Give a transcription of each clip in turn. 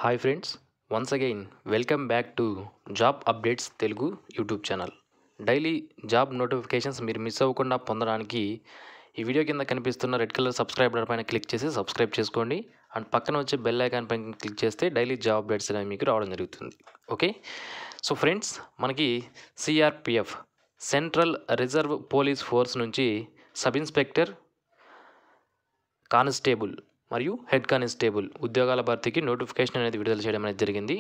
Hi friends, once again welcome back to job updates Telugu YouTube channel. Daily job notifications మీరు miss అవ్వకుండా పొందడానికి ఈ video కింద కనిపిస్తున్న రెడ్ కలర్ సబ్స్క్రైబ్ బటన్ పైన క్లిక్ చేసి సబ్స్క్రైబ్ చేసుకోండి. అండ్ పక్కన వచ్చే బెల్ ఐకాన్ పైన క్లిక్ చేస్తే డైలీ జాబ్ అప్డేట్స్ అనేవి మీకు రావడం జరుగుతుంది. ఓకే, సో ఫ్రెండ్స్, మనకి CRPF central reserve police force నుంచి సబ్ ఇన్స్పెక్టర్, కానిస్టేబుల్ మరియు హెడ్ కానిస్టేబుల్ ఉద్యోగాల భర్తీకి నోటిఫికేషన్ అనేది విడుదల చేయడం అనేది జరిగింది.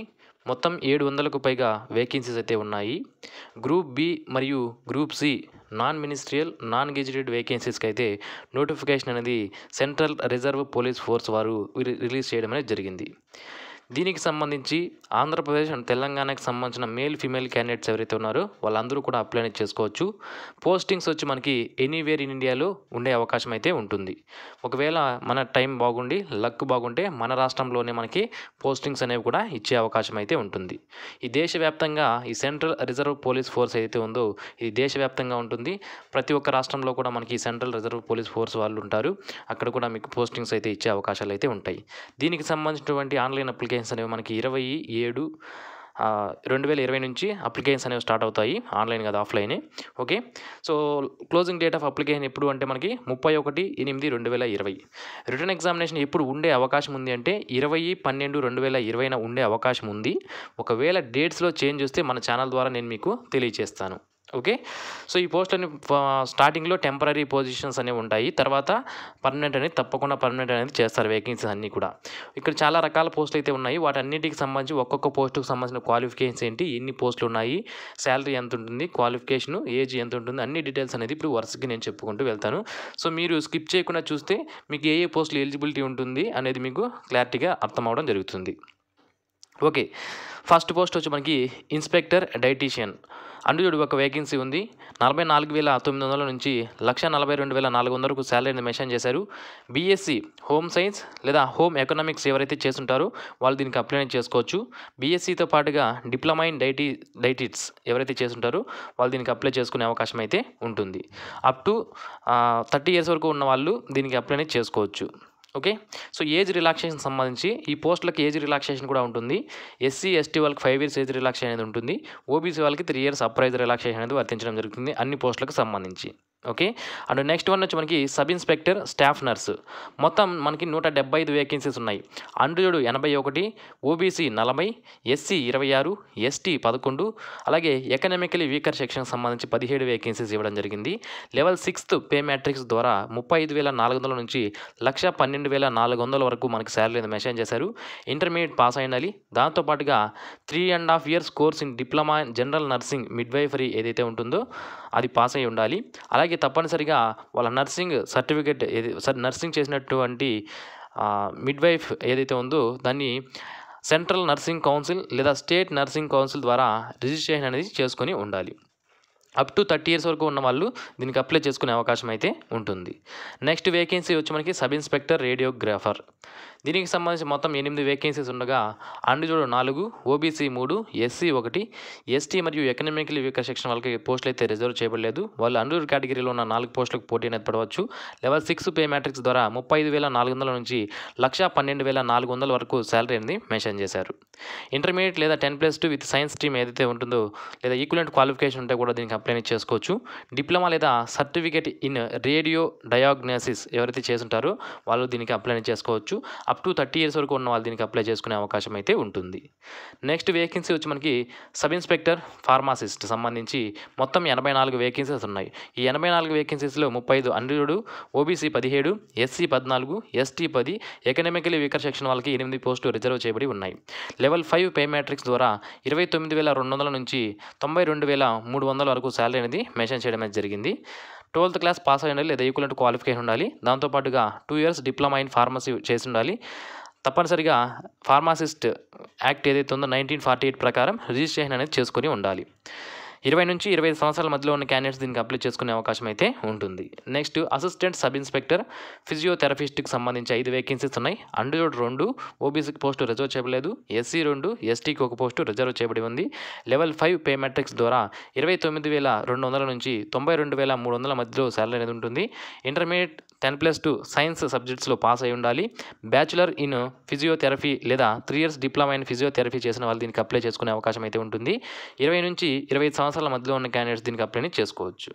మొత్తం 700కు పైగా వేకెన్సీస్ అయితే ఉన్నాయి. గ్రూప్ బి మరియు group C non ministerial non gazetted వేకెన్సీస్కి అయితే నోటిఫికేషన్ అనేది సెంట్రల్ రిజర్వ్ పోలీస్ ఫోర్స్ వారు రిలీజ్ చేయడం అనేది జరిగింది. దీనికి సంబంధించి ఆంధ్రప్రదేశ్ అండ్ తెలంగాణకి సంబంధించిన మేల్ ఫీమేల్ క్యాండిడేట్స్ ఎవరైతే ఉన్నారో వాళ్ళందరూ కూడా అప్లై చేసుకోవచ్చు. పోస్టింగ్స్ వచ్చి మనకి ఎనీవేర్ ఇన్ ఇండియాలో ఉండే అవకాశం అయితే ఉంటుంది. ఒకవేళ మన టైం బాగుండి లక్ బాగుంటే మన రాష్ట్రంలోనే మనకి పోస్టింగ్స్ అనేవి కూడా ఇచ్చే అవకాశం అయితే ఉంటుంది. ఈ దేశవ్యాప్తంగా ఈ సెంట్రల్ రిజర్వ్ పోలీస్ ఫోర్స్ ఏదైతే ఉందో ఇది దేశవ్యాప్తంగా ఉంటుంది. ప్రతి ఒక్క రాష్ట్రంలో కూడా మనకి సెంట్రల్ రిజర్వ్ పోలీస్ ఫోర్స్ వాళ్ళు ఉంటారు. అక్కడ కూడా మీకు పోస్టింగ్స్ అయితే ఇచ్చే అవకాశాలు అయితే ఉంటాయి. దీనికి సంబంధించినటువంటి ఆన్లైన్ అప్లికేషన్స్ అనేవి మనకి 27/7/2020 నుంచి అప్లికేషన్స్ అనేవి స్టార్ట్ అవుతాయి. ఆన్లైన్ కాదు, ఆఫ్లైనే. Okay, so closing date of application ఎప్పుడు అంటే మనకి 31/8/2020. రిటర్న్ ఎగ్జామినేషన్ ఎప్పుడు ఉండే అవకాశం ఉంది అంటే 20/12/2020 ఉండే అవకాశం ఉంది. ఒకవేళ డేట్స్లో చేంజ్ వస్తే మన ఛానల్ ద్వారా నేను మీకు తెలియజేస్తాను. ఓకే, సో ఈ పోస్టులని స్టార్టింగ్లో టెంపరీ పొజిషన్స్ అనేవి ఉంటాయి. తర్వాత పర్మనెంట్ అనేది తప్పకుండా పర్మనెంట్ అనేది చేస్తారు వేకెన్సీస్ అన్నీ కూడా. ఇక్కడ చాలా రకాల పోస్టులు అయితే ఉన్నాయి. వాటన్నిటికి సంబంధించి ఒక్కొక్క పోస్టుకు సంబంధించిన క్వాలిఫికేషన్స్ ఏంటి, ఎన్ని పోస్టులు ఉన్నాయి, శాలరీ ఎంత ఉంటుంది, క్వాలిఫికేషన్, ఏజ్ ఎంత ఉంటుంది, అన్ని డీటెయిల్స్ అనేది ఇప్పుడు వరుసకి నేను చెప్పుకుంటూ వెళ్తాను. సో మీరు స్కిప్ చేయకుండా చూస్తే మీకు ఏ పోస్టులు ఎలిజిబిలిటీ ఉంటుంది అనేది మీకు క్లారిటీగా అర్థం అవడం జరుగుతుంది. ఓకే, ఫస్ట్ పోస్ట్ వచ్చి మనకి ఇన్స్పెక్టర్ డైటీషియన్ అండుజోడు ఒక వేకెన్సీ ఉంది. 44,900 నుంచి 1,42,400 శాలరీని మెన్షన్ చేశారు. బీఎస్సీ హోమ్ సైన్స్ లేదా హోమ్ ఎకనామిక్స్ ఎవరైతే చేస్తుంటారో వాళ్ళు దీనికి అప్లై చేసుకోవచ్చు. బీఎస్సీతో పాటుగా డిప్లొమా ఇన్ డైటిట్స్ ఎవరైతే చేస్తుంటారో వాళ్ళు దీనికి అప్లై చేసుకునే అవకాశం అయితే ఉంటుంది. అప్ టు 30 years వరకు ఉన్న వాళ్ళు దీనికి అప్లై చేసుకోవచ్చు. ఓకే, సో ఏజ్ రిలాక్సేషన్ సంబంధించి ఈ పోస్టులకు ఏజ్ రిలాక్సేషన్ కూడా ఉంటుంది. ఎస్సీ ఎస్టీ వాళ్ళకి 5 years ఏజ్ రిలాక్సేషన్ అనేది ఉంటుంది. ఓబీసీ వాళ్ళకి 3 years అప్రైజ్ రిలాక్సేషన్ అనేది వర్తించడం జరుగుతుంది అన్ని పోస్టులకు సంబంధించి. ఓకే, అండ్ నెక్స్ట్ వన్ వచ్చి మనకి సబ్ ఇన్స్పెక్టర్ స్టాఫ్ నర్సు. మొత్తం మనకి 175 వేకెన్సీస్ ఉన్నాయి. అండుజోడు 81, ఓబీసీ 40, ఎస్సీ 26, ఎస్టీ 11, అలాగే ఎకనామికలీ వీకర్ సెక్షన్ సంబంధించి 17 వేకెన్సీస్ ఇవ్వడం జరిగింది. లెవెల్ 6th పే మ్యాట్రిక్స్ ద్వారా 35,400 నుంచి 1,12,400 వరకు మనకి శాలరీ మెన్షన్ చేశారు. ఇంటర్మీడియట్ పాస్ అయి ఉండాలి. దాంతోపాటుగా 3.5 years course in diploma general nursing midwifery ఏదైతే ఉంటుందో అది పాస్ అయి ఉండాలి. అలాగే తప్పనిసరిగా వాళ్ళ నర్సింగ్ సర్టిఫికేట్ నర్సింగ్ చేసినటువంటి మిడ్వైఫ్ ఏదైతే ఉందో దాన్ని సెంట్రల్ నర్సింగ్ కౌన్సిల్ లేదా స్టేట్ నర్సింగ్ కౌన్సిల్ ద్వారా రిజిస్ట్రేషన్ అనేది చేసుకొని ఉండాలి. అప్ టు 30 years వరకు ఉన్న వాళ్ళు దీనికి అప్లై చేసుకునే అవకాశం అయితే ఉంటుంది. నెక్స్ట్ వేకెన్సీ వచ్చి మనకి సబ్ ఇన్స్పెక్టర్ రేడియోగ్రాఫర్. దీనికి సంబంధించి మొత్తం 8 వేకెన్సీస్ ఉండగా అండుజోడు 4, ఓబీసీ 3, ఎస్సీ 1, ఎస్టీ మరియు ఎకనామికలీ వీకర్ సెక్షన్ వాళ్ళకి పోస్టులు అయితే రిజర్వ్ చేయబడలేదు. వాళ్ళు అండర్ కేటగిరీలో ఉన్న 4 పోస్టులకు పోటీ అనేది పడవచ్చు. లెవెల్ 6 పే మ్యాట్రిక్స్ ద్వారా 35,400 నుంచి 1,12,400 వరకు శాలరీ అనేది మెన్షన్ చేశారు. ఇంటర్మీడియట్ లేదా 10+2 విత్ సైన్స్ స్ట్రీమ్ ఏదైతే ఉంటుందో లేదా ఈక్వలెంట్ క్వాలిఫికేషన్ ఉంటే కూడా దీనికి అప్లై చేసుకోవచ్చు. డిప్లొమా లేదా సర్టిఫికేట్ ఇన్ రేడియో డయాగ్నోసిస్ ఎవరైతే చేస్తుంటారో వాళ్ళు దీనికి అప్లై చేసుకోవచ్చు. అప్ టు 30 years వరకు ఉన్న వాళ్ళు దీనికి అప్లై చేసుకునే అవకాశం అయితే ఉంటుంది. నెక్స్ట్ వేకెన్సీ వచ్చి మనకి సబ్ ఇన్స్పెక్టర్ ఫార్మాసిస్ట్ సంబంధించి మొత్తం 84 వేకెన్సీస్ ఉన్నాయి. ఈ 84 వేకెన్సీస్లో 35 అండుజోడు, OBC 17, SC 14, ST 10, economically weaker section వాళ్ళకి 8 పోస్టులు రిజర్వ్ చేయబడి ఉన్నాయి. లెవెల్ 5 పే మ్యాట్రిక్స్ ద్వారా 29,200 నుంచి 92,300 వరకు శాలరీ అనేది మెన్షన్ చేయడం అనేది జరిగింది. 12th క్లాస్ పాస్ అయి ఉండాలి లేదా ఈక్వలెంట్ క్వాలిఫికేషన్ ఉండాలి. దాంతోపాటుగా 2 years డిప్లొమా ఇన్ ఫార్మసీ చేసి ఉండాలి. తప్పనిసరిగా ఫార్మాసిస్ట్ యాక్ట్ ఏదైతే ఉందో 1948 ప్రకారం రిజిస్ట్రేషన్ అనేది చేసుకొని ఉండాలి. 20 నుంచి 25 సంవత్సరాల మధ్యలో ఉన్న క్యాండిడేట్స్ దీనికి అప్లై చేసుకునే అవకాశం అయితే ఉంటుంది. నెక్స్ట్ అసిస్టెంట్ సబ్ ఇన్స్పెక్టర్ ఫిజియోథెరపిస్ట్కి సంబంధించి 5 వేకెన్సీస్ ఉన్నాయి. అండర్వుడ్ 2 ఓబీసీకి పోస్టు రిజర్వ్ చేయబడలేదు. ఎస్సీ 2 ఎస్టీకి ఒక పోస్టు రిజర్వ్ చేయబడి ఉంది. లెవెల్ 5 పే మ్యాట్రిక్స్ ద్వారా 29,200 నుంచి 92,300 మధ్యలో శాలరీ అనేది ఉంటుంది. ఇంటర్మీడియట్ 10+2 సైన్స్ సబ్జెక్ట్స్లో పాస్ అయి ఉండాలి. బ్యాచులర్ ఇన్ ఫిజియోథెరపీ లేదా 3 ఇయర్స్ డిప్లొమా ఇన్ ఫిజియోథెరపీ చేసిన వాళ్ళు దీనికి అప్లై చేసుకునే అవకాశం అయితే ఉంటుంది. 20 నుంచి 25 సంవత్సరాల మధ్యలో ఉన్న క్యాండిడేట్స్ దీనికి అప్లై చేసుకోవచ్చు.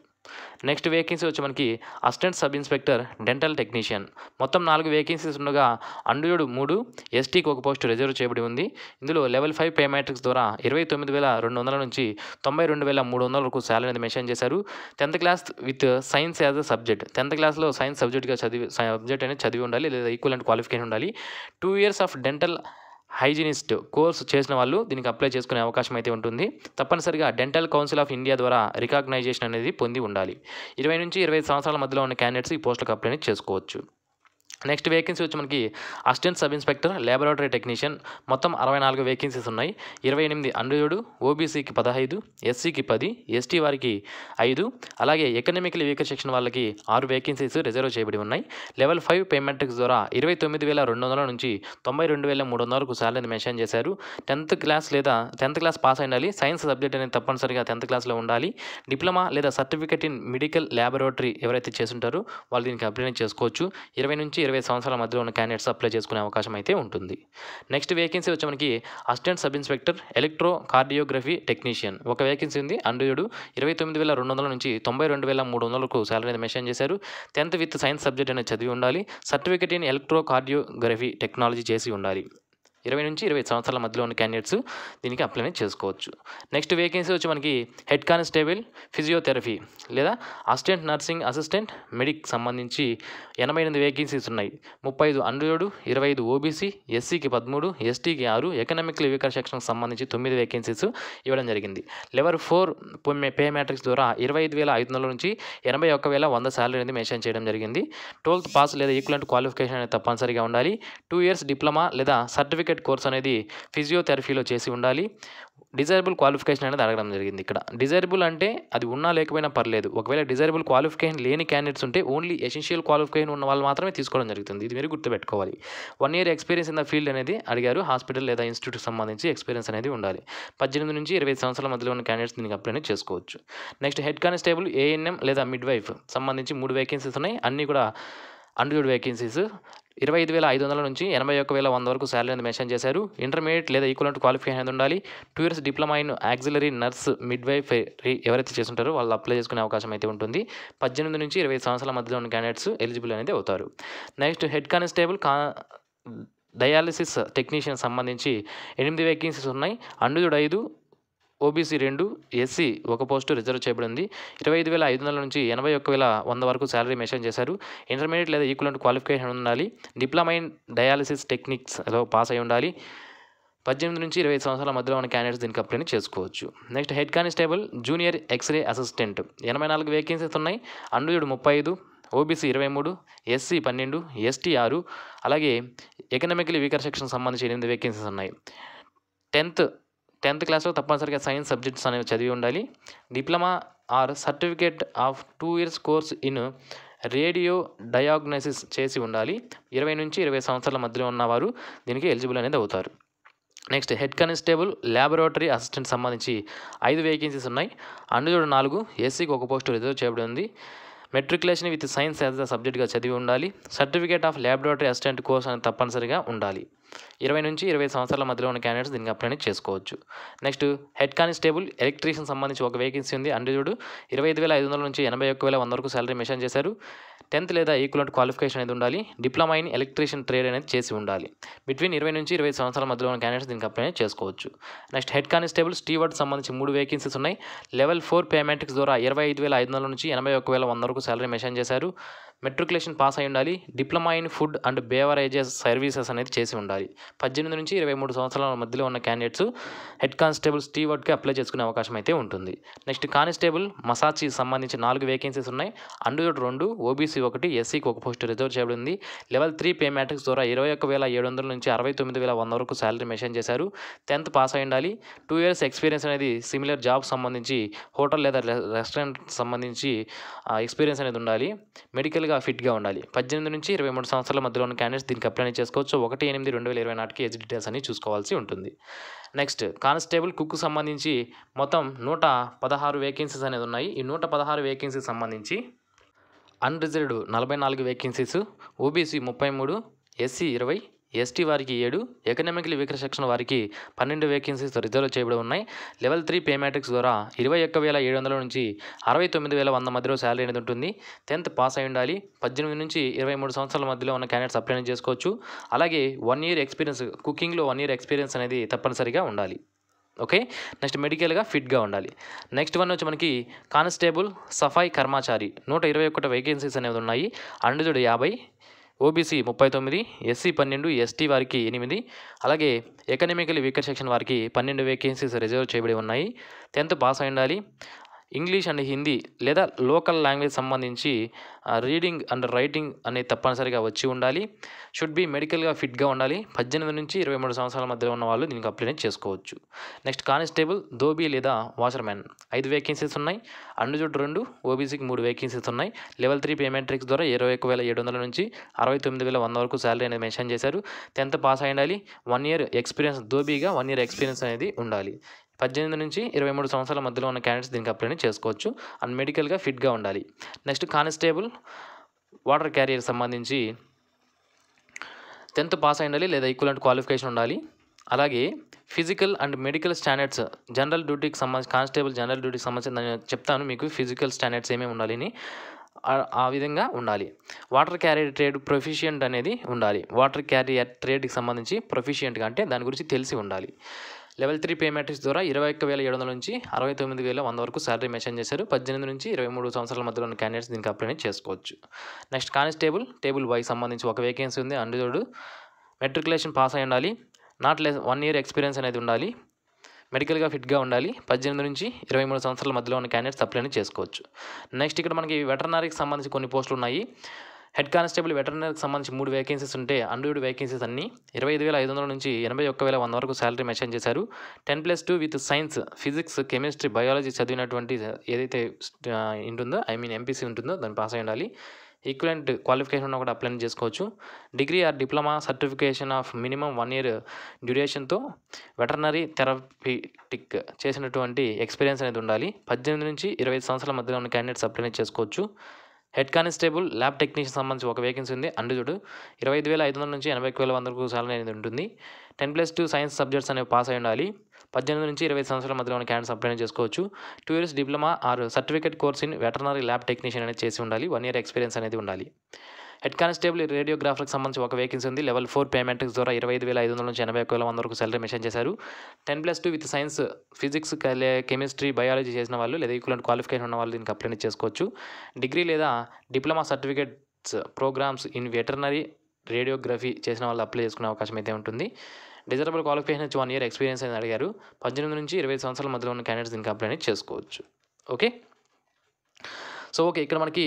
నెక్స్ట్ వేకెన్సీ వచ్చి మనకి assistant sub inspector dental technician. మొత్తం 4 వేకెన్సీస్ ఉండగా అండర్వుడ్ 3 ఎస్టీకి ఒక పోస్టు రిజర్వ్ చేయబడి ఉంది. ఇందులో లెవెల్ 5 పే మ్యాట్రిక్స్ ద్వారా 29,200 నుంచి 92,300 వరకు శాలరీ అనేది మెన్షన్ చేశారు. 10th class with science as a subject. 10th క్లాస్లో సైన్స్ సబ్జెక్ట్ అనేది చదివి ఉండాలి లేదా ఈక్వలెంట్ క్వాలిఫికేషన్ ఉండాలి. 2 years of dental hygienist course చేసిన వాళ్ళు దీనికి అప్లై చేసుకునే అవకాశం అయితే ఉంటుంది. తప్పనిసరిగా డెంటల్ కౌన్సిల్ ఆఫ్ ఇండియా ద్వారా రికగ్నైజేషన్ అనేది పొంది ఉండాలి. 20 నుంచి 25 సంవత్సరాల మధ్యలో ఉన్న క్యాండిడేట్స్ ఈ పోస్టులకు అప్లై చేసుకోవచ్చు. నెక్స్ట్ వేకెన్సీ వచ్చి మనకి assistant sub inspector laboratory technician. మొత్తం 64 వేకెన్సీస్ ఉన్నాయి. 28 అండర్వుడ్, ఓబీసీకి 15, ఎస్సీకి 10, ఎస్టీ వారికి 5, అలాగే ఎకనామికల్ వీకర్ సెక్షన్ వాళ్ళకి 6 వేకెన్సీస్ రిజర్వ్ చేయబడి ఉన్నాయి. లెవెల్ 5 పే మ్యాట్రిక్స్ ద్వారా 29,200 నుంచి 92,300 వరకు శాలరీ మెన్షన్ చేశారు. 10th క్లాస్ లేదా 10th క్లాస్ పాస్ అయి ఉండాలి. సైన్స్ సబ్జెక్ట్ అనేది తప్పనిసరిగా 10th క్లాస్లో ఉండాలి. డిప్లొమా లేదా సర్టిఫికేట్ ఇన్ మెడికల్ ల్యాబొరేటరీ ఎవరైతే చేస్తుంటారో వాళ్ళు దీనికి అప్లై చేసుకోవచ్చు. 20 నుంచి 25 సంవత్సరాల మధ్యలో ఉన్న క్యాండిడేట్స్ అప్లై చేసుకునే అవకాశం అయితే ఉంటుంది. నెక్స్ట్ వేకెన్సీ వచ్చి మనకి assistant sub inspector electro cardiography technician. ఒక వేకెన్సీ ఉంది. అండర్వుడ్ 29,200 నుంచి 92,300 వరకు శాలరీ అనేది మెన్షన్ చేశారు. 10th విత్ సైన్స్ సబ్జెక్ట్ అనేది చదివి ఉండాలి. Certificate in electro cardiography technology చేసి ఉండాలి. 20 నుంచి 25 సంవత్సరాల మధ్యలో ఉన్న క్యాండిడేట్స్ దీనికి అప్లై చేసుకోవచ్చు. నెక్స్ట్ వేకెన్సీ వచ్చి మనకి హెడ్ కానిస్టేబుల్ ఫిజియోథెరపీ లేదా అసిస్టెంట్ నర్సింగ్ అసిస్టెంట్ మెడిక్ సంబంధించి 88 వేకెన్సీస్ ఉన్నాయి. 35 అండర్వుడ్, 25 ఓబీసీ, ఎస్సీకి 13, ఎస్టీకి 6, ఎకనామికల్ వీకర్ సెక్షన్కి సంబంధించి 9 వేకెన్సీస్ ఇవ్వడం జరిగింది. లెవెల్ 4 పే మ్యాట్రిక్స్ ద్వారా 25,500 నుంచి 81,100 శాలరీ అనేది మెన్షన్ చేయడం జరిగింది. 12th పాస్ లేదా ఈక్వలెంట్ క్వాలిఫికేషన్ అనేది తప్పనిసరిగా ఉండాలి. 2 ఇయర్స్ డిప్లొమా లేదా సర్టిఫికేట్ కోర్స్ అనేది ఫిజియోథెరపీలో చేసి ఉండాలి. డిజైరబుల్ క్వాలిఫికేషన్ అనేది అడగడం జరిగింది. ఇక్కడ డిజైరబుల్ అంటే అది ఉన్నా లేకపోయినా పర్లేదు. ఒకవేళ డిజైరబుల్ క్వాలిఫికేషన్ లేని క్యాండిడేట్స్ ఉంటే ఓన్లీ ఎసెన్షియల్ క్వాలిఫికేషన్ ఉన్న వాళ్ళు మాత్రమే తీసుకోవడం జరుగుతుంది. ఇది మీరు గుర్తుపెట్టుకోవాలి. 1 year experience in the field అనేది అడిగారు. హాస్పిటల్ లేదా ఇన్స్టిట్యూట్కి సంబంధించి ఎక్స్పీరియన్స్ అనేది ఉండాలి. 18 నుంచి 25 సంవత్సరాల మధ్యలో ఉన్న క్యాండిడేట్స్ దీనికి అప్లై చేసుకోవచ్చు. నెక్స్ట్ హెడ్ కానిస్టేబుల్ ఏఎన్ఎం లేదా మిడ్ వైఫ్ సంబంధించి 3 వేకెన్సీస్ ఉన్నాయి. అన్నీ కూడా అండర్వుడ్ వేకెన్సీస్. 25,500 నుంచి 81,100 వరకు శాలరీ అనేది మెన్షన్ చేశారు. ఇంటర్మీడియట్ లేదా ఈక్వలెంట్ క్వాలిఫికేషన్ అనేది ఉండాలి. 2 years diploma in auxiliary nurse midwife ఎవరైతే చేస్తుంటారో వాళ్ళు అప్లై చేసుకునే అవకాశం అయితే ఉంటుంది. 18 నుంచి 25 సంవత్సరాల మధ్యలో ఉన్న క్యాండిడేట్స్ ఎలిజిబుల్ అనేది అవుతారు. Next head constable dialysis technician సంబంధించి 8 వేకెన్సీస్ ఉన్నాయి. అండర్వుడ్ 5, ఓబీసీ 2, ఎస్సీ ఒక పోస్టు రిజర్వ్ చేయబడింది. 25,500 నుంచి 81,100 వరకు శాలరీ మెన్షన్ చేశారు. ఇంటర్మీడియట్ లేదా ఈక్వలెంట్ క్వాలిఫికేషన్ ఉండాలి. డిప్లొమా ఇన్ డయాలిసిస్ టెక్నిక్స్లో పాస్ అయి ఉండాలి. 18 నుంచి 25 సంవత్సరాల మధ్యలో ఉన్న క్యాండిడేట్స్ దీనికి అప్లై చేసుకోవచ్చు. Next head constable junior X-ray assistant 84 vacancies ఉన్నాయి. అండర్వుడ్ 35, ఓబీసీ 23, ఎస్సీ 12, ఎస్టీ 6, అలాగే ఎకనామికల్ వీకర్ సెక్షన్ సంబంధించి 8 వేకెన్సీస్ ఉన్నాయి. 10th క్లాస్లో తప్పనిసరిగా సైన్స్ సబ్జెక్ట్స్ అనేవి చదివి ఉండాలి. Diploma or certificate of 2 years course in radio diagnosis చేసి ఉండాలి. 20 నుంచి 25 సంవత్సరాల మధ్యలో ఉన్నవారు దీనికి ఎలిజిబుల్ అనేది అవుతారు. Next head constable laboratory assistant సంబంధించి 5 వేకెన్సీస్ ఉన్నాయి. అండర్వుడ్ 4, ఎస్సీకి ఒక పోస్టు రిజర్వ్ చేయబడి ఉంది. Matriculation with science as the సబ్జెక్ట్గా చదివి ఉండాలి. Certificate of laboratory assistant course అనేది తప్పనిసరిగా ఉండాలి. 20 నుంచి 25 సంవత్సరాల మధ్యలో ఉన్న క్యాండిడేట్స్ దీనికి అప్లై చేసుకోవచ్చు. నెక్స్ట్ హెడ్ కానిస్టేబుల్ ఎలక్ట్రీషియన్ సంబంధించి ఒక వేకెన్సీ ఉంది. అండర్వుడ్ 25,500 నుంచి 81,100 వరకు శాలరీ మెన్షన్ చేశారు. 10th లేదా ఈక్వలెంట్ క్వాలిఫికేషన్ అనేది ఉండాలి. డిప్లొమా ఇన్ ఎలక్ట్రీషియన్ ట్రేడ్ అనేది చేసి ఉండాలి. బిట్వీన్ 20 నుంచి 25 సంవత్సరాల మధ్యలో ఉన్న క్యాండిడేట్స్ దీనికి అప్లై చేసుకోవచ్చు. నెక్స్ట్ హెడ్ కానిస్టేబుల్ స్టీవర్డ్ సంబంధించి 3 వేకెన్సీస్ ఉన్నాయి. లెవెల్ 4 పే మ్యాట్రిక్స్ ద్వారా 25,500 నుంచి 81,100 వరకు శాలరీ మెన్షన్ చేశారు. మెట్రికులేషన్ పాస్ అయి ఉండాలి. Diploma in food and beverages services అనేది చేసి ఉండాలి. ఉండాలి. 18 నుంచి 23 సంవత్సరాల మధ్యలో ఉన్న క్యాండిడేట్స్ హెడ్ కానిస్టేబుల్ స్టీవర్డ్కి అప్లై చేసుకునే అవకాశం అయితే ఉంటుంది. నెక్స్ట్ కానిస్టేబుల్ మసాజ్కి సంబంధించి 4 వేకెన్సీస్ ఉన్నాయి. అండర్వుడ్ 2, ఓబీసీ 1, ఎస్సీకి 1 పోస్ట్ రిజర్వ్ చేయబడి ఉంది. లెవెల్ 3 పే మ్యాట్రిక్స్ ద్వారా 21,700 నుంచి 69,100 వరకు శాలరీ మెన్షన్ చేశారు. 10th పాస్ అయి ఉండాలి. 2 years ఎక్స్పీరియన్స్ అనేది సిమిలర్ జాబ్ సంబంధించి హోటల్ లేదా రెస్టారెంట్ సంబంధించి ఎక్స్పీరియన్స్ అనేది ఉండాలి. మెడికల్గా ఫిట్గా ఉండాలి. 18 నుంచి 23 సంవత్సరాల మధ్యలో ఉన్న క్యాండిడేట్స్ దీనికి అప్లై చేసుకోవచ్చు. 1/8/2020 నాటికి ఏజ్ డీటెయిల్స్ అన్ని చూసుకోవాల్సి ఉంటుంది. నెక్స్ట్ కానిస్టేబుల్ కుక్కు సంబంధించి మొత్తం 116 వేకెన్సీస్ అనేది ఉన్నాయి. ఈ 116 వేకెన్సీస్ సంబంధించి unreserved 44 vacancies, OBC 33, SC 20, ST వారికి 7, ఎకనామికలీ వీకర్ సెక్షన్ వారికి 12 వేకెన్సీస్ రిజర్వ్ చేయబడి ఉన్నాయి. లెవెల్ 3 పే మ్యాట్రిక్స్ ద్వారా 21,700 నుంచి 69,100 మధ్యలో శాలరీ అనేది ఉంటుంది. 10th పాస్ అయి ఉండాలి. 18 నుంచి 23 సంవత్సరాల మధ్యలో ఉన్న క్యాండిడేట్స్ అప్లై చేసుకోవచ్చు. అలాగే 1 year ఎక్స్పీరియన్స్, కుకింగ్లో 1 year ఎక్స్పీరియన్స్ అనేది తప్పనిసరిగా ఉండాలి. ఓకే, నెక్స్ట్ మెడికల్గా ఫిట్గా ఉండాలి. నెక్స్ట్ వన్ వచ్చి మనకి కానిస్టేబుల్ సఫాయి కర్మచారి 121 వేకెన్సీస్ అనేవి ఉన్నాయి. అండర్వుడ్ 50, ఓబీసీ 39, ఎస్సీ 12, ఎస్టీ వారికి 8, అలాగే ఎకనామికలీ వీకర్ సెక్షన్ వారికి 12 వేకెన్సీస్ రిజర్వ్ చేయబడి ఉన్నాయి. 10th పాస్ అయి ఉండాలి. ఇంగ్లీష్ అండ్ హిందీ లేదా లోకల్ లాంగ్వేజ్ సంబంధించి రీడింగ్ అండ్ రైటింగ్ అనేది తప్పనిసరిగా వచ్చి ఉండాలి. షుడ్ బి మెడికల్గా ఫిట్గా ఉండాలి. 18 నుంచి 23 సంవత్సరాల మధ్యలో ఉన్న వాళ్ళు దీనికి అప్లై చేసుకోవచ్చు. నెక్స్ట్ కానిస్టేబుల్ ధోబీ లేదా వాషర్మ్యాన్ 5 వేకెన్సీస్ ఉన్నాయి. అండర్వుడ్ 2, ఓబీసీకి 3 వేకెన్సీస్ ఉన్నాయి. లెవెల్ 3 పే మ్యాట్రిక్స్ ద్వారా 21,700 నుంచి 69,100 వరకు శాలరీ అనేది మెన్షన్ చేశారు. 10th పాస్ అయి ఉండాలి. 1 year ఎక్స్పీరియన్స్, ధోబీగా 1 year ఎక్స్పీరియన్స్ అనేది ఉండాలి. 18 నుంచి 23 సంవత్సరాల మధ్యలో ఉన్న క్యాండిడేట్స్ దీనికి అప్లై చేసుకోవచ్చు. అండ్ మెడికల్గా ఫిట్గా ఉండాలి. నెక్స్ట్ కానిస్టేబుల్ వాటర్ క్యారియర్ సంబంధించి 10th పాస్ అయి ఉండాలి లేదా ఈక్వలెంట్ క్వాలిఫికేషన్ ఉండాలి. అలాగే physical and medical standards general డ్యూటీకి సంబంధించి, కానిస్టేబుల్ జనరల్ డ్యూటీకి సంబంధించి నేను చెప్తాను మీకు ఫిజికల్ స్టాండర్డ్స్ ఏమేమి ఉండాలని. ఆ విధంగా ఉండాలి. వాటర్ క్యారియర్ ట్రేడ్ ప్రొఫిషియంట్ అనేది ఉండాలి. వాటర్ క్యారియర్ ట్రేడ్కి సంబంధించి ప్రొఫిషియంట్గా అంటే దాని గురించి తెలిసి ఉండాలి. లెవెల్ 3 పే మ్యాట్రిక్స్ ద్వారా 21,700 నుంచి 69,100 వరకు శాలరీ మెన్షన్ చేశారు. 18 నుంచి 23 సంవత్సరాల మధ్యలో ఉన్న క్యాండిడేట్స్ దీనికి అప్లై చేసుకోవచ్చు. నెక్స్ట్ కానిస్టేబుల్ టేబుల్ వై సంబంధించి 1 వేకెన్సీ ఉంది. అండర్వుడ్ మెట్రికులేషన్ పాస్ అయి ఉండాలి. నాట్ లెస్ 1 year ఎక్స్పీరియన్స్ అనేది ఉండాలి. మెడికల్గా ఫిట్గా ఉండాలి. 18 నుంచి 23 సంవత్సరాల మధ్యలో ఉన్న క్యాండిడేట్స్ అప్లై చేసుకోవచ్చు. నెక్స్ట్ ఇక్కడ మనకి వెటర్నరీకి సంబంధించి కొన్ని పోస్టులు ఉన్నాయి. హెడ్ కానిస్టేబుల్ వెటర్నరీకి సంబంధించి 3 వేకెన్సీస్ ఉంటే అండర్వుడ్ వేకెన్సీస్ అన్ని 25,500 నుంచి 81,100 వరకు శాలరీ మెన్షన్ చేశారు. 10+2 with science, physics, chemistry, biology చదివినటువంటి ఏదైతే ఉంటుందో ఎంపీసీ ఉంటుందో దాన్ని పాస్ అయి ఉండాలి. ఈక్వలెంట్ క్వాలిఫికేషన్ ఉన్న కూడా అప్లై చేసుకోవచ్చు. Degree or diploma certification of minimum 1 year డ్యూరేషన్తో వెటర్నరీ థెరపీటిక్ చేసినటువంటి ఎక్స్పీరియన్స్ అనేది ఉండాలి. 18 నుంచి 25 సంవత్సరాల మధ్యలో ఉన్న క్యాండిడేట్స్ అప్లై చేసుకోవచ్చు. హెడ్ కానిస్టేబుల్ ల్యాబ్ టెక్నీషియన్ సంబంధించి 1 వేకెన్సీ ఉంది. అండర్వుడ్ 25,500 నుంచి 81,100 వరకు శాలరీ అనేది ఉంటుంది. 10+2 సైన్స్ సబ్జెక్ట్స్ అనేవి పాస్ అయి ఉండాలి. 18 నుంచి 25 సంవత్సరాల మధ్యలో ఉన్న క్యాండిడేట్స్ అప్లై చేసుకోవచ్చు. 2 years diploma or certificate course in veterinary lab technician అనేది చేసి ఉండాలి. 1 year ఎక్స్పీరియన్స్ అనేది ఉండాలి. హెడ్ కానిస్టేబుల్ రేడియోగ్రాఫర్కి సంబంధించి 1 వేకెన్సీ ఉంది. లెవెల్ 4 పే మ్యాట్రిక్స్ ద్వారా 25,500 నుంచి 81,100 వరకు శాలరీ మెన్షన్ చేశారు. 10+2 with science, physics, chemistry, biology చేసిన వాళ్ళు లేదా ఈక్వలెంట్ క్వాలిఫికేషన్ ఉన్న వాళ్ళు దీనికి అప్లై చేసుకోవచ్చు. డిగ్రీ లేదా diploma certificates programmes in veterinary radiography చేసిన వాళ్ళు అప్లై చేసుకునే అవకాశం అయితే ఉంటుంది. డిజరబుల్ క్వాలిఫికేషన్ వచ్చి 1 year ఎక్స్పీరియన్స్ అని అడిగారు. 18 నుంచి 25 సంవత్సరాల మధ్యలో ఉన్న క్యాండిడేట్స్ దీనికి అప్లై చేసుకోవచ్చు. ఓకే, సో ఓకే, ఇక్కడ మనకి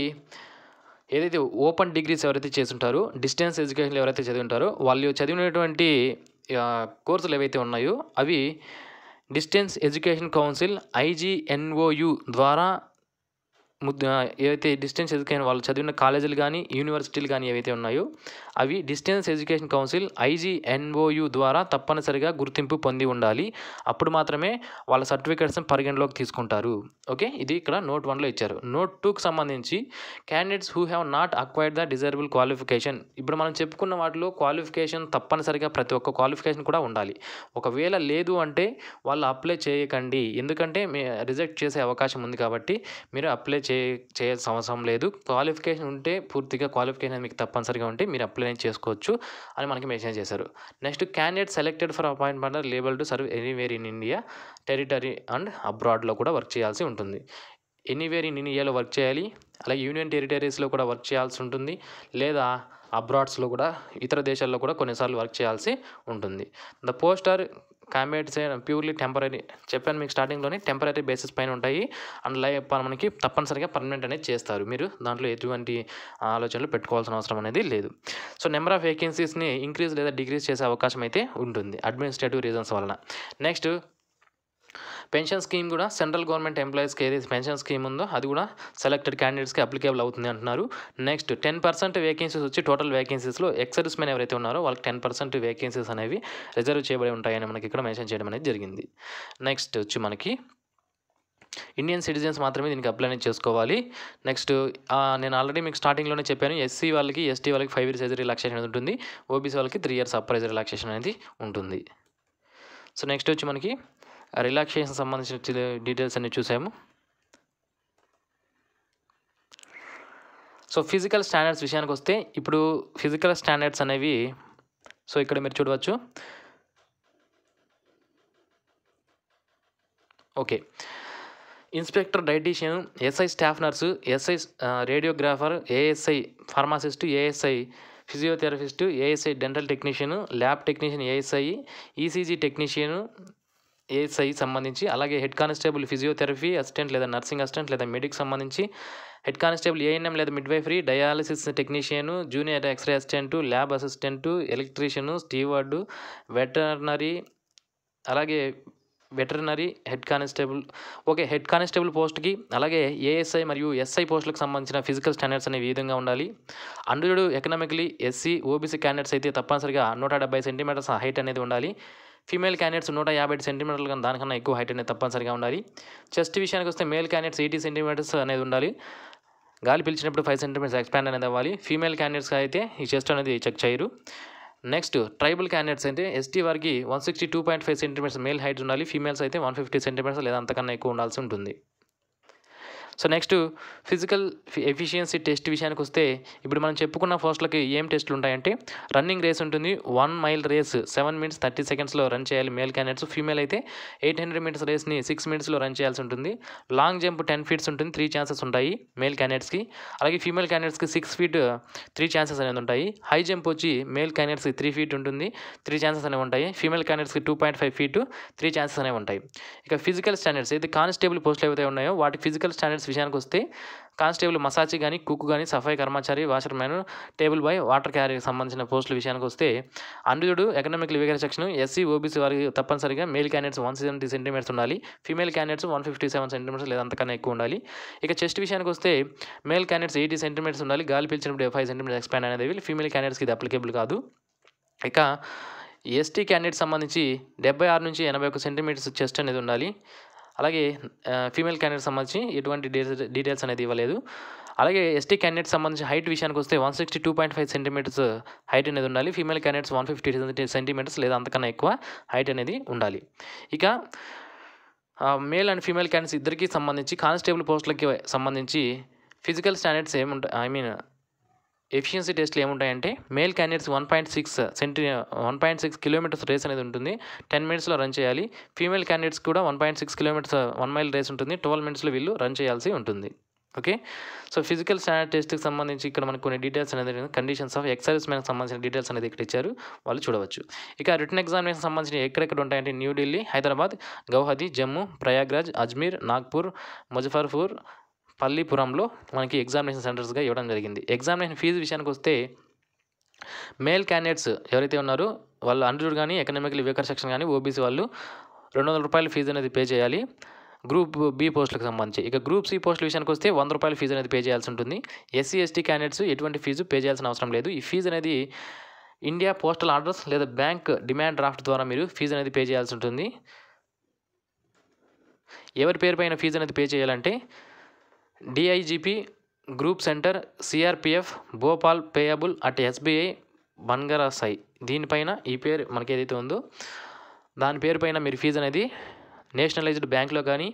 ఏదైతే ఓపెన్ డిగ్రీస్ ఎవరైతే చేసుంటారో, డిస్టెన్స్ ఎడ్యుకేషన్లో ఎవరైతే చదివి ఉంటారో వాళ్ళు చదివినటువంటి కోర్సులు ఏవైతే ఉన్నాయో అవి డిస్టెన్స్ ఎడ్యుకేషన్ కౌన్సిల్ IGNOU ద్వారా ఏవైతే డిస్టెన్స్ ఎడ్యుకేషన్ వాళ్ళు చదివిన కాలేజీలు కానీ యూనివర్సిటీలు కానీ ఏవైతే ఉన్నాయో అవి డిస్టెన్స్ ఎడ్యుకేషన్ కౌన్సిల్ IGNOU ద్వారా తప్పనిసరిగా గుర్తింపు పొంది ఉండాలి. అప్పుడు మాత్రమే వాళ్ళ సర్టిఫికేట్స్ని పరిగణలోకి తీసుకుంటారు. ఓకే, ఇది ఇక్కడ నోట్ 1లో ఇచ్చారు. నోట్ 2కి సంబంధించి candidates who have not acquired the desirable qualification. ఇప్పుడు మనం చెప్పుకున్న వాటిలో క్వాలిఫికేషన్ తప్పనిసరిగా ప్రతి ఒక్క క్వాలిఫికేషన్ కూడా ఉండాలి. ఒకవేళ లేదు అంటే వాళ్ళు అప్లై చేయకండి. ఎందుకంటే రిజెక్ట్ చేసే అవకాశం ఉంది కాబట్టి మీరు అప్లై చేయాల్సిన అవసరం లేదు. క్వాలిఫికేషన్ ఉంటే పూర్తిగా క్వాలిఫికేషన్ మీకు తప్పనిసరిగా ఉంటే మీరు అప్లై చేసుకోవచ్చు అని మనకి మెన్షన్ చేశారు. Next candidate selected for appointment are liable to serve anywhere in India territory and అబ్రాడ్లో కూడా వర్క్ చేయాల్సి ఉంటుంది. ఎనీవేర్ ఇన్ ఇండియాలో వర్క్ చేయాలి, అలాగే యూనియన్ టెరిటరీస్లో కూడా వర్క్ చేయాల్సి ఉంటుంది, లేదా అబ్రాడ్స్లో కూడా ఇతర దేశాల్లో కూడా కొన్నిసార్లు వర్క్ చేయాల్సి ఉంటుంది. The post are combatised purely temporary, చెప్పాను మీకు స్టార్టింగ్లోనే, టెంపరీ బేసిస్ పైన ఉంటాయి. అండ్ మనకి తప్పనిసరిగా పర్మనెంట్ అనేది చేస్తారు. మీరు దాంట్లో ఎటువంటి ఆలోచనలు పెట్టుకోవాల్సిన అవసరం అనేది లేదు. సో నెంబర్ ఆఫ్ వేకెన్సీస్ని ఇంక్రీజ్ లేదా డిక్రీజ్ చేసే అవకాశం అయితే ఉంటుంది అడ్మినిస్ట్రేటివ్ రీజన్స్ వలన. నెక్స్ట్ పెన్షన్ స్కీమ్ కూడా సెంట్రల్ గవర్నమెంట్ ఎంప్లాయీస్కి ఏదైతే పెన్షన్ స్కీమ్ ఉందో అది కూడా సెలెక్టెడ్ క్యాండిడేట్స్కి అప్లికేబుల్ అవుతుంది అంటున్నారు. నెక్స్ట్ 10% వేకెన్సీస్ వచ్చి టోటల్ వేకెన్సీస్లో ఎక్సర్విస్ మెన్ ఎవరైతే ఉన్నారో వాళ్ళకి 10% వేకెన్సీస్ అనేవి రిజర్వ్ చేయబడి ఉంటాయని మనకి ఇక్కడ మెన్షన్ చేయడం అనేది జరిగింది. నెక్స్ట్ వచ్చి మనకి ఇండియన్ సిటిజన్స్ మాత్రమే దీనికి అప్లై అనేది చేసుకోవాలి. నెక్స్ట్ నేను ఆల్రెడీ మీకు స్టార్టింగ్లోనే చెప్పాను, ఎస్సీ వాళ్ళకి ఎస్టీ వాళ్ళకి 5 years ఏజ్ రిలాక్సేషన్ అనేది ఉంటుంది, ఓబీసీ వాళ్ళకి 3 years అప్పర్ ఏజ్ రిలాక్సేషన్ అనేది ఉంటుంది. సో నెక్స్ట్ వచ్చి మనకి రిలాక్సేషన్ సంబంధించిన డీటెయిల్స్ అన్ని చూసాము. సో ఫిజికల్ స్టాండర్డ్స్ విషయానికి వస్తే ఇప్పుడు ఫిజికల్ స్టాండర్డ్స్ అనేవి సో ఇక్కడ మీరు చూడవచ్చు. Okay, inspector dietitian, SI staff nurse, SI radiographer, ASI pharmacist, ASI physiotherapist, ASI dental technician, lab technician, ASI ECG technician ASI సంబంధించి, అలాగే హెడ్ కానిస్టేబుల్ ఫిజియోథెరపీ అసిస్టెంట్ లేదా నర్సింగ్ అసిస్టెంట్ లేదా మెడిక్ సంబంధించి, head constable ANM లేదా midwifery, dialysis technician, junior xray assistant, lab assistant, electrician, steward, veterinary, అలాగే veterinary head constable. Okay, head constable పోస్ట్కి అలాగే ASI మరియు ఎస్ఐ పోస్టులకు సంబంధించిన ఫిజికల్ స్టాండర్డ్స్ అనేవి ఈ విధంగా ఉండాలి. అండర్డ్ ఎకనామికలీ ఎస్సీ ఓబీసీ క్యాండిడేట్స్ అయితే తప్పనిసరిగా 170 centimeters హైట్ అనేది ఉండాలి. ఫీమేల్ క్యాండిడేట్స్ 150 centimeters కానీ దానికన్నా ఎక్కువ హైట్ అనేది తప్పనిసరిగా ఉండాలి. చెస్ట్ విషయానికి వస్తే మేల్ క్యాండిడేట్స్ 80 centimeters అనేది ఉండాలి. గాలి పిలిచినప్పుడు 5 centimeters ఎక్స్పాండ్ అనేది అవ్వాలి. ఫీమేల్ క్యాండిడేట్స్కి అయితే ఈ చెస్ట్ అనేది చెక్ చేయరు. నెక్స్ట్ ట్రైబల్ క్యాండిడేట్స్ అయితే ఎస్టీ వారికి 162.5 centimeters మేల్ హైట్ ఉండాలి. ఫీమేల్స్ అయితే 150 centimeters లేదా అంతకన్నా ఎక్కువ ఉండాల్సి ఉంటుంది. So next physical efficiency test విషయానికి వస్తే ఇప్పుడు మనం చెప్పుకున్న పోస్టులకి ఏం టెస్టులు ఉంటాయంటే రన్నింగ్ రేస్ ఉంటుంది. 1 mile రేస్ 7 minutes 30 secondsలో రన్ చేయాలి మేల్ క్యాండిడేట్స్. ఫీమేల్ అయితే 800 meters రేస్ని 6 minutesలో రన్ చేయాల్సి ఉంటుంది. లాంగ్ జంప్ 10 feet ఉంటుంది, 3 chances ఉంటాయి మేల్ క్యాండిడేట్స్కి. అలాగే ఫీమేల్ క్యాండిడేట్స్కి 6 feet 3 chances అనేది ఉంటాయి. హై జంప్ వచ్చి మేల్ క్యాండిడేట్స్కి 3 feet ఉంటుంది, 3 chances అనేవి ఉంటాయి. ఫీమేల్ క్యాండిడేట్స్కి 2.5 feet 3 chances అనేవి ఉంటాయి. ఇక ఫిజికల్ స్టాండర్డ్స్ అయితే కానిస్టేబుల్ పోస్టులు ఏవైతే ఉన్నాయో వాటి ఫిజికల్ స్టాండర్డ్స్ విషయానికి వస్తే కానిస్టేబుల్ మసాచి కానీ, కుక్ కానీ, సఫాయి కర్మచారి, వాషర్మ్యాన్, టేబుల్ బాయ్, వాటర్ క్యారీకి సంబంధించిన పోస్టుల విషయానికి వస్తే అండర్డ్ economic weaker section SC OBC వారికి తప్పనిసరిగా మేల్ క్యాండిడేట్స్ 170 centimeters ఉండాలి. ఫీమేల్ క్యాండిడేట్స్ 157 centimeters లేదా అంతకన్నా ఎక్కువ ఉండాలి. ఇక చెస్ట్ విషయానికి వస్తే మేల్ క్యాండిడేట్స్ 80 centimeters ఉండాలి. గాలి పీల్చినప్పుడు 5 centimeters ఎక్స్పాండ్ అనేది ఫీమేల్ క్యాండిడేట్స్కి ఇది అప్లికేబుల్ కాదు. ఇక ఎస్టీ క్యాండిడేట్ సంబంధించి 76 నుంచి 81 centimeters చెస్ట్ అనేది ఉండాలి. అలాగే ఫీమేల్ క్యాండిడేట్ సంబంధించి ఎటువంటి డీటెయిల్స్ అనేది ఇవ్వలేదు. అలాగే ఎస్టీ క్యాండిడేట్ సంబంధించి హైట్ విషయానికి వస్తే 162.5 centimeters హైట్ అనేది ఉండాలి. ఫీమేల్ క్యాండిడేట్స్ 150 centimeters లేదా అంతకన్నా ఎక్కువ హైట్ అనేది ఉండాలి. ఇక మేల్ అండ్ ఫీమేల్ క్యాండిడేట్స్ ఇద్దరికి సంబంధించి కానిస్టేబుల్ పోస్టులకి సంబంధించి ఫిజికల్ స్టాండర్డ్స్ ఏముంటాయి, ఎఫిషియన్సీ టెస్ట్లు ఏముంటాయంటే మేల్ క్యాండిడేట్స్ 1.6 kilometers రేస్ అనేది ఉంటుంది, 10 minutesలో రన్ చేయాలి. ఫీమేల్ క్యాండిడేట్స్ కూడా 1.6 kilometers 1 mile రేస్ ఉంటుంది, 12 minutesలో వీళ్ళు రన్ చేయాల్సి ఉంటుంది. ఓకే, సో ఫిజికల్ స్టాండర్డ్ టెస్ట్కి సంబంధించి ఇక్కడ మనకు కొన్ని డీటెయిల్స్ అనేది కండిషన్స్ ఆఫ్ ఎక్సర్విస్ మెన్కి సంబంధించిన డీటెయిల్స్ అనేది ఇక్కడ ఇచ్చారు, వాళ్ళు చూడవచ్చు. ఇక రిటన్ ఎగ్జామినేషన్ సంబంధించిన ఎక్కడెక్కడ ఉంటాయంటే న్యూఢిల్లీ, హైదరాబాద్, గౌహతి, జమ్మూ, ప్రయాగ్రాజ్, అజ్మీర్, నాగ్పూర్, ముజఫర్పూర్, పల్లీపురంలో మనకి ఎగ్జామినేషన్ సెంటర్స్గా ఇవ్వడం జరిగింది. ఎగ్జామినేషన్ ఫీజు విషయానికి వస్తే మేల్ క్యాండిడేట్స్ ఎవరైతే ఉన్నారో వాళ్ళు అండర్డ్ కానీ, ఎకనామికల్ వీకర్ సెక్షన్ కానీ, ఓబీసీ వాళ్ళు 200 రూపాయల ఫీజు అనేది పే చేయాలి గ్రూప్ బి పోస్టులకు సంబంధించి. ఇక గ్రూప్ సి పోస్టుల విషయానికి వస్తే 100 రూపాయల ఫీజు అనేది పే చేయాల్సి ఉంటుంది. ఎస్సీ ఎస్టీ క్యాండిడేట్స్ ఎటువంటి ఫీజు పే చేయాల్సిన అవసరం లేదు. ఈ ఫీజు అనేది ఇండియా పోస్టల్ ఆర్డర్స్ లేదా బ్యాంక్ డిమాండ్ డ్రాఫ్ట్ ద్వారా మీరు ఫీజు అనేది పే చేయాల్సి ఉంటుంది. ఎవరి పేరు పైన ఫీజు అనేది పే చేయాలంటే DIGP group centre CRPF Bhopal payable at SBI Bangrasia, దీనిపైన ఈ పేరు మనకి ఏదైతే ఉందో దాని పేరు పైన మీరు ఫీజు అనేది నేషనలైజ్డ్ బ్యాంక్లో కానీ,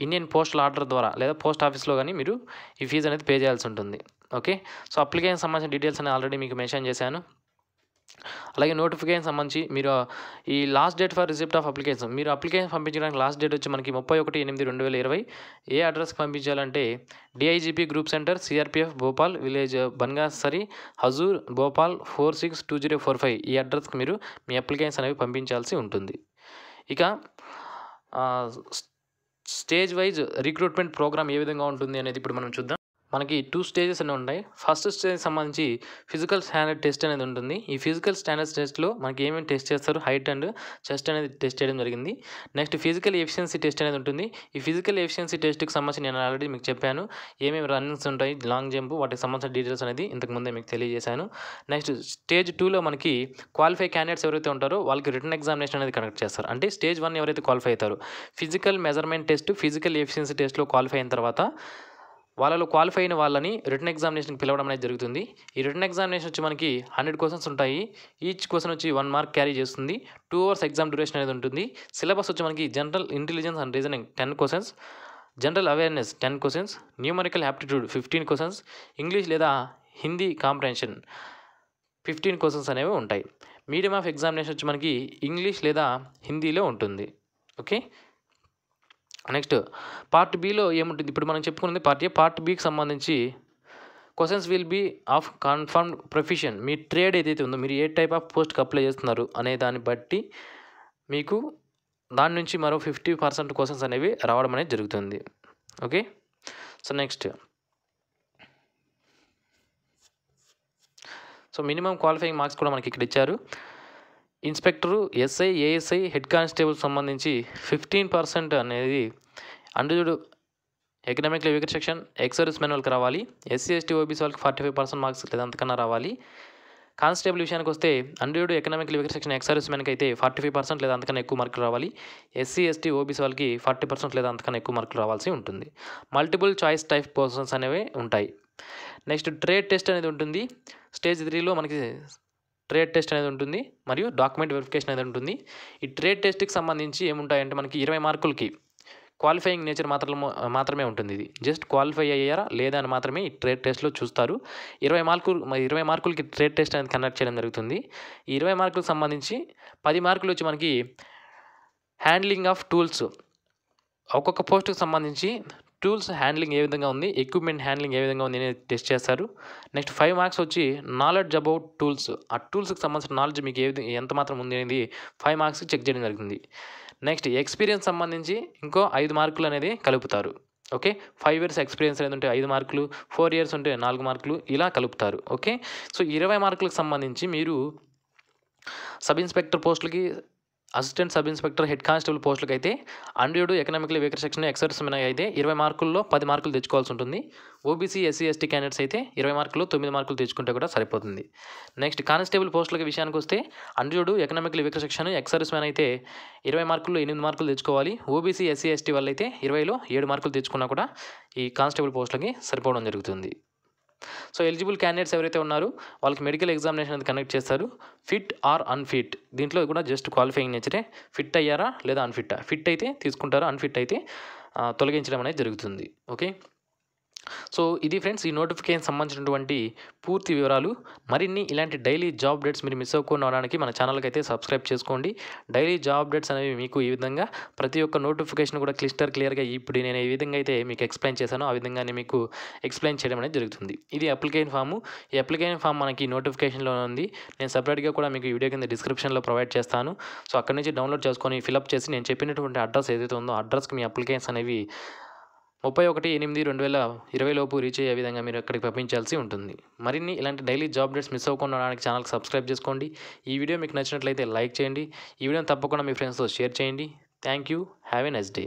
ఇండియన్ పోస్టల్ ఆర్డర్ ద్వారా లేదా పోస్ట్ ఆఫీస్లో కానీ మీరు ఈ ఫీజు అనేది పే చేయాల్సి ఉంటుంది. ఓకే, సో అప్లికేషన్ సంబంధించిన డీటెయిల్స్ అనేది ఆల్రెడీ మీకు మెన్షన్ చేశాను. అలాగే నోటిఫికేషన్ సంబంధించి మీరు ఈ last date for receipt of application, మీరు అప్లికేషన్ పంపించడానికి లాస్ట్ డేట్ వచ్చి మనకి 31/8/2020. ఏ అడ్రస్కి పంపించాలంటే DIGP group centre, CRPF Bhopal, village Bangrasia, Huzur, Bhopal 462045 ఈ అడ్రస్కి మీరు మీ అప్లికేషన్స్ అనేవి పంపించాల్సి ఉంటుంది. ఇక స్టేజ్ వైజ్ రిక్రూట్మెంట్ ప్రోగ్రామ్ ఏ విధంగా ఉంటుంది అనేది ఇప్పుడు మనం చూద్దాం. మనకి 2 స్టేజెస్ అనేవి ఉంటాయి. ఫస్ట్ స్టేజ్ సంబంధించి ఫిజికల్ స్టాండర్డ్ టెస్ట్ అనేది ఉంటుంది. ఈ ఫిజికల్ స్టాండర్డ్ టెస్ట్లో మనకి ఏమేమి టెస్ట్ చేస్తారు, హైట్ అండ్ చెస్ట్ అనేది టెస్ట్ చేయడం జరిగింది. నెక్స్ట్ ఫిజికల్ ఎఫిషియన్సీ టెస్ట్ అనేది ఉంటుంది. ఈ ఫిజికల్ ఎఫిషియన్సీ టెస్ట్కి సంబంధించి నేను ఆల్రెడీ మీకు చెప్పాను, ఏమేమి రన్నింగ్స్ ఉంటాయి, లాంగ్ జంప్, వాటికి సంబంధించిన డీటెయిల్స్ అనేది ఇంతకుముందే మీకు తెలియజేశాను. నెక్స్ట్ స్టేజ్ 2లో మనకి క్వాలిఫై క్యాండిడేట్స్ ఎవరైతే ఉంటారో వాళ్ళకి రిటన్ ఎగ్జామినేషన్ అనేది కండక్ట్ చేస్తారు. అంటే స్టేజ్ 1 ఎవరైతే క్వాలిఫై అవుతారో physical measurement test, physical efficiency టెస్ట్లో క్వాలిఫై అయిన తర్వాత వాళ్ళలో క్వాలిఫై అయిన వాళ్ళని రిటన్ ఎగ్జామినేషన్కి పిలవడం అనేది జరుగుతుంది. ఈ రిటన్ ఎగ్జామినేషన్ వచ్చి మనకి 100 క్వశ్చన్స్ ఉంటాయి. ఈచ్ క్వశ్చన్ వచ్చి 1 మార్క్ క్యారీ చేస్తుంది. 2 అవర్స్ ఎగ్జామ్ డ్యూరేషన్ అనేది ఉంటుంది. సిలబస్ వచ్చి మనకి general intelligence and reasoning 10 questions, general awareness 10 questions, numerical aptitude 15 questions, English లేదా హిందీ కాంప్రహెన్షన్ 15 క్వశ్చన్స్ అనేవి ఉంటాయి. మీడియం ఆఫ్ ఎగ్జామినేషన్ వచ్చి మనకి ఇంగ్లీష్ లేదా హిందీలో ఉంటుంది. ఓకే, నెక్స్ట్ పార్ట్ బిలో ఏముంటుంది, ఇప్పుడు మనం చెప్పుకున్నది పార్ట్ ఏ. పార్ట్ బికి సంబంధించి questions will be of confirmed profession. మీ ట్రేడ్ ఏదైతే ఉందో, మీరు ఏ టైప్ ఆఫ్ పోస్ట్కి అప్లై చేస్తున్నారు అనే దాన్ని బట్టి మీకు దాని నుంచి మరో 50% క్వశ్చన్స్ అనేవి రావడం అనేది జరుగుతుంది. Okay, so next minimum qualifying marks కూడా మనకి ఇక్కడ ఇచ్చారు. Inspector, SI, ASI, head constable సంబంధించి 15% అనేది అండర్డ్ economical weaker section, ex service men వాళ్ళకి రావాలి. ఎస్సీ ఎస్టీ ఓబీసీ వాళ్ళకి 45% మార్క్స్ లేదా అంతకన్నా రావాలి. కానిస్టేబుల్ విషయానికి వస్తే అండర్డ్ economical weaker section, ex service మెన్కి అయితే 45% లేదా అంతకన్నా ఎక్కువ మార్కులు రావాలి. ఎస్సీ ఎస్టీ ఓబీసీ వాళ్ళకి 40% లేదా అంతకన్నా ఎక్కువ మార్కులు రావాల్సి ఉంటుంది. మల్టిపుల్ చాయిస్ టైప్ క్వశ్చన్స్ అనేవి ఉంటాయి. నెక్స్ట్ ట్రేడ్ టెస్ట్ అనేది ఉంటుంది. స్టేజ్ 3లో మనకి ట్రేడ్ టెస్ట్ అనేది ఉంటుంది మరియు డాక్యుమెంట్ వెరిఫికేషన్ అనేది ఉంటుంది. ఈ ట్రేడ్ టెస్ట్కి సంబంధించి ఏముంటాయంటే మనకి 20 మార్కులకి క్వాలిఫైయింగ్ నేచర్ మాత్రమే ఉంటుంది. ఇది జస్ట్ క్వాలిఫై అయ్యారా లేదా అని మాత్రమే ఈ ట్రేడ్ టెస్ట్లో చూస్తారు. 20 మార్కులకి ట్రేడ్ టెస్ట్ అనేది కండక్ట్ చేయడం జరుగుతుంది. ఈ 20 మార్కులకు సంబంధించి 10 మార్కులు వచ్చి మనకి హ్యాండ్లింగ్ ఆఫ్ టూల్స్, ఒక్కొక్క పోస్ట్కి సంబంధించి టూల్స్ హ్యాండ్లింగ్ ఏ విధంగా ఉంది, ఎక్విప్మెంట్ హ్యాండ్లింగ్ ఏ విధంగా ఉంది అనేది టెస్ట్ చేస్తారు. నెక్స్ట్ 5 మార్క్స్ వచ్చి నాలెడ్జ్ అబౌట్ టూల్స్, ఆ టూల్స్కి సంబంధించిన నాలెడ్జ్ మీకు ఎంత మాత్రం ఉంది అనేది 5 మార్క్స్కి చెక్ చేయడం జరుగుతుంది. నెక్స్ట్ ఎక్స్పీరియన్స్ సంబంధించి ఇంకో 5 మార్కులు అనేది కలుపుతారు. ఓకే, 5 ఇయర్స్ ఎక్స్పీరియన్స్ అనేది ఉంటే 5 మార్కులు, 4 ఇయర్స్ ఉంటే 4 మార్కులు ఇలా కలుపుతారు. ఓకే, సో 20 మార్కులకు సంబంధించి మీరు సబ్ ఇన్స్పెక్టర్ పోస్టులకి, assistant sub inspector, head constable పోస్టులకు అయితే అండర్డ్ economical weaker section, ex service men అయితే 20 మార్కుల్లో 10 మార్కులు తెచ్చుకోవాల్సి ఉంటుంది. ఓబీసీ, ఎస్సీ, ఎస్టీ క్యాండిడేట్స్ అయితే 20 మార్కులు 9 మార్కులు తెచ్చుకుంటే కూడా సరిపోతుంది. నెక్స్ట్ కానిస్టేబుల్ పోస్టులకి విషయానికి వస్తే అండర్డ్ economical weaker section, ex service men అయితే 20 మార్కుల్లో 8 మార్కులు తెచ్చుకోవాలి. ఓబీసీ, ఎస్సీ, ఎస్టీ వాళ్ళు అయితే 20లో 7 మార్కులు తెచ్చుకున్నా కూడా ఈ కానిస్టేబుల్ పోస్టులకి సరిపోవడం జరుగుతుంది. సో ఎలిజిబుల్ క్యాండిడేట్స్ ఎవరైతే ఉన్నారో వాళ్ళకి మెడికల్ ఎగ్జామినేషన్ అనేది కండక్ట్ చేస్తారు. ఫిట్ ఆర్ అన్ఫిట్, దీంట్లో కూడా జస్ట్ క్వాలిఫైయింగ్ నేచరే. ఫిట్ అయ్యారా లేదా అన్ఫిట్టా, ఫిట్ అయితే తీసుకుంటారు, అన్ఫిట్ అయితే తొలగించడం అనేది జరుగుతుంది. ఓకే, సో ఇది ఫ్రెండ్స్ ఈ నోటిఫికేషన్ సంబంధించినటువంటి పూర్తి వివరాలు. మరిన్ని ఇలాంటి డైలీ జాబ్ అప్డేట్స్ మీరు మిస్ అవ్వకుండా ఉండడానికి మన ఛానల్కి అయితే సబ్స్క్రైబ్ చేసుకోండి. డైలీ జాబ్ అప్డేట్స్ అనేవి మీకు ఈ విధంగా ప్రతి ఒక్క నోటిఫికేషన్ కూడా క్లియర్గా ఇప్పుడు నేను ఏ విధంగా అయితే మీకు ఎక్స్ప్లెయిన్ చేశానో ఆ విధంగానే మీకు ఎక్స్ప్లెయిన్ చేయడం అనేది జరుగుతుంది. ఇది అప్లికేషన్ ఫాము. ఈ అప్లికేషన్ ఫామ్ మనకి నోటిఫికేషన్లో ఉంది. నేను సపరేట్గా కూడా మీకు వీడియో కింద డిస్క్రిప్షన్లో ప్రొవైడ్ చేస్తాను. సో అక్కడ నుంచి డౌన్లోడ్ చేసుకొని ఫిలప్ చేసి నేను చెప్పినటువంటి అడ్రస్ ఏదైతే ఉందో అడ్రస్కి మీ అప్లికేషన్స్ అనేవి 31/8/2020 లోపు రీచ్ అయ్యే విధంగా మీరు అక్కడికి పంపించాల్సి ఉంటుంది. మరిన్ని ఇలాంటి డైలీ జాబ్ అప్డేట్స్ మిస్ అవ్వకుండా ఉండడానికి ఛానల్కి సబ్స్క్రైబ్ చేసుకోండి. ఈ వీడియో మీకు నచ్చినట్లయితే లైక్ చేయండి. ఈ వీడియోని తప్పకుండా మీ ఫ్రెండ్స్తో షేర్ చేయండి. Thank you. Have a nice day.